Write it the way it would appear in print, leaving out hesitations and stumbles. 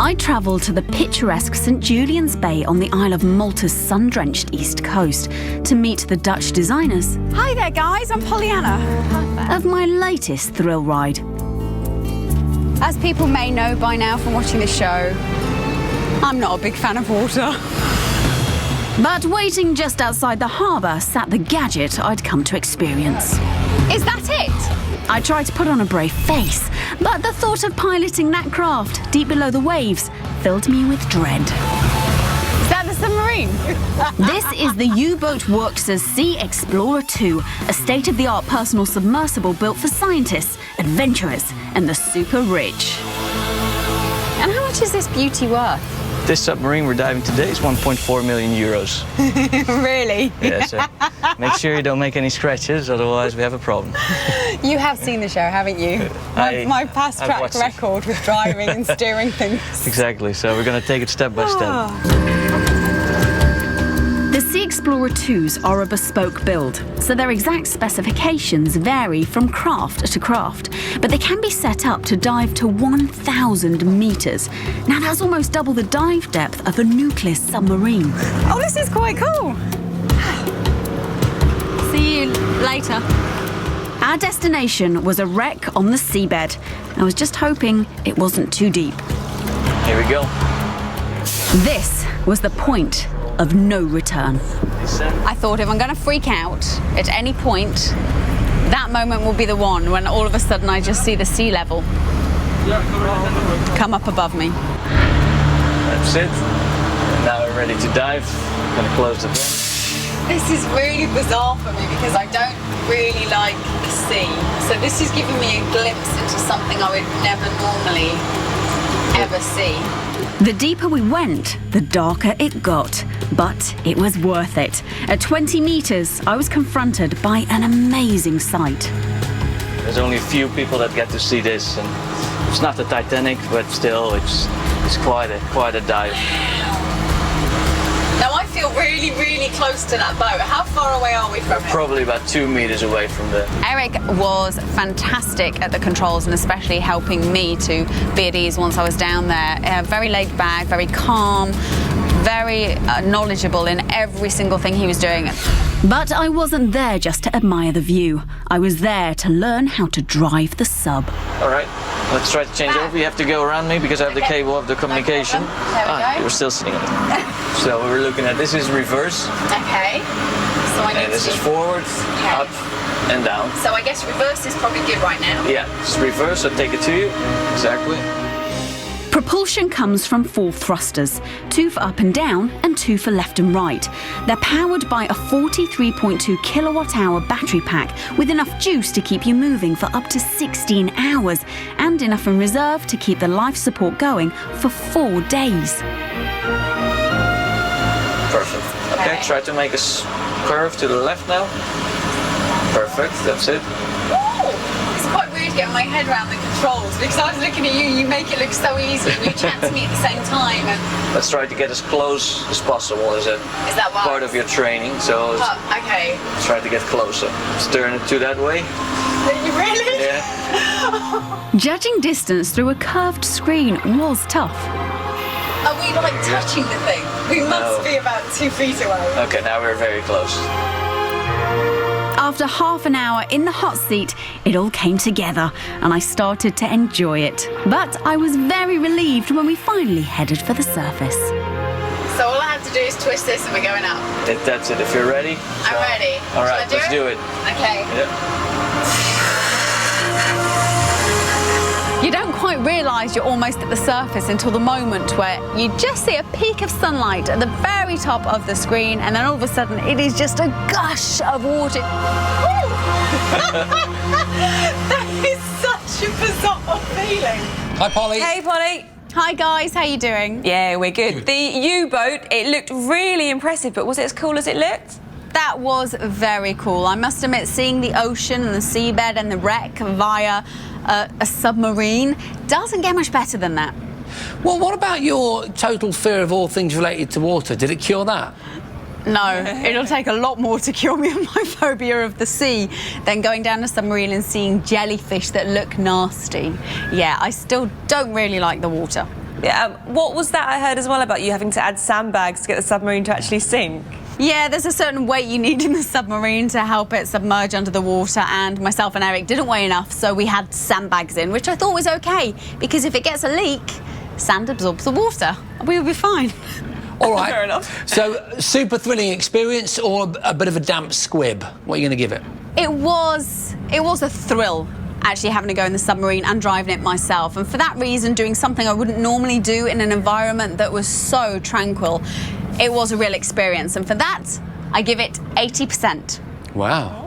I travelled to the picturesque St Julian's Bay on the Isle of Malta's sun-drenched east coast to meet the Dutch designers. Hi there, guys. I'm Pollyanna. Of my latest thrill ride. As people may know by now from watching the show, I'm not a big fan of water. But waiting just outside the harbour sat the gadget I'd come to experience. Is that it? I tried to put on a brave face, but the thought of piloting that craft deep below the waves filled me with dread. Is that the submarine? This is the U-Boat Worx's Sea Explorer 2, a state-of-the-art personal submersible built for scientists, adventurers, and the super rich. And how much is this beauty worth? This submarine we're diving today is 1.4 million euros. Really? Yeah, so make sure you don't make any scratches, otherwise we have a problem. You have seen the show, haven't you? My past track record with driving and steering things. Exactly, so we're going to take it step by step. The Sea Explorer 2s are a bespoke build, so their exact specifications vary from craft to craft, but they can be set up to dive to 1,000 metres. Now that's almost double the dive depth of a nuclear submarine. Oh, this is quite cool. See you later. Our destination was a wreck on the seabed. I was just hoping it wasn't too deep. Here we go. This was the point of no return. I thought if I'm going to freak out at any point, that moment will be the one when all of a sudden I just see the sea level come up above me. That's it. And now we're ready to dive. I'm going to close the door. This is really bizarre for me because I don't really like the sea. So this is giving me a glimpse into something I would never normally ever see. The deeper we went, the darker it got, but it was worth it. At 20 metres, I was confronted by an amazing sight. There's only a few people that get to see this, and it's not the Titanic, but still, it's quite a dive. Now I feel really, really close to that boat. How far away are we from it? Probably about 2 meters away from the... Eric was fantastic at the controls and especially helping me to be at ease once I was down there. Very laid back, very calm, very knowledgeable in every single thing he was doing. But I wasn't there just to admire the view. I was there to learn how to drive the sub. All right, let's try to change over. You have to go around me because I have the cable of the communication. No problem. There we go. You're still sitting on it. So we're looking at, this is reverse. Okay. So I need And this to... is forward, up, and down. So I guess reverse is probably good right now. Yeah, it's reverse, so take it to you. Exactly. Propulsion comes from 4 thrusters, 2 for up and down and 2 for left and right. They're powered by a 43.2 kilowatt-hour battery pack with enough juice to keep you moving for up to 16 hours and enough in reserve to keep the life support going for 4 days. Perfect. Okay, try to make a curve to the left now. Perfect, that's it. It's quite weird getting my head around the controls because I was looking at you, you make it look so easy and you chat to me at the same time. And Let's try to get as close as possible as a is that part of your training. So okay. let's try to get closer. Let's turn it to that way. Really? Yeah. Judging distance through a curved screen was tough. Are we like touching the thing? We must be about 2 feet away. Okay, now we're very close. After half an hour in the hot seat, it all came together and I started to enjoy it. But I was very relieved when we finally headed for the surface. So all I have to do is twist this and we're going up. That's it, if you're ready. I'm ready. All right, let's do it. Okay. Yeah. You don't quite realise you're almost at the surface until the moment where you just see a peak of sunlight at the very top of the screen and then all of a sudden it is just a gush of water. That is such a bizarre feeling. Hi, Polly. Hey, Polly. Hi, guys. How you doing? Yeah, we're good. The U-boat, it looked really impressive, but was it as cool as it looked? That was very cool. I must admit, seeing the ocean and the seabed and the wreck via a submarine doesn't get much better than that. Well, what about your total fear of all things related to water? Did it cure that? No, it'll take a lot more to cure me of my phobia of the sea than going down a submarine and seeing jellyfish that look nasty. Yeah, I still don't really like the water. Yeah, what was that I heard as well about you having to add sandbags to get the submarine to actually sink? Yeah, there's a certain weight you need in the submarine to help it submerge under the water, and myself and Eric didn't weigh enough, so we had sandbags in, which I thought was okay, because if it gets a leak, sand absorbs the water. We would be fine. All right. Fair enough. So, super thrilling experience or a bit of a damp squib? What are you going to give it? It was a thrill, actually having to go in the submarine and driving it myself, and for that reason doing something I wouldn't normally do in an environment that was so tranquil. It was a real experience, and for that I give it 80%. Wow.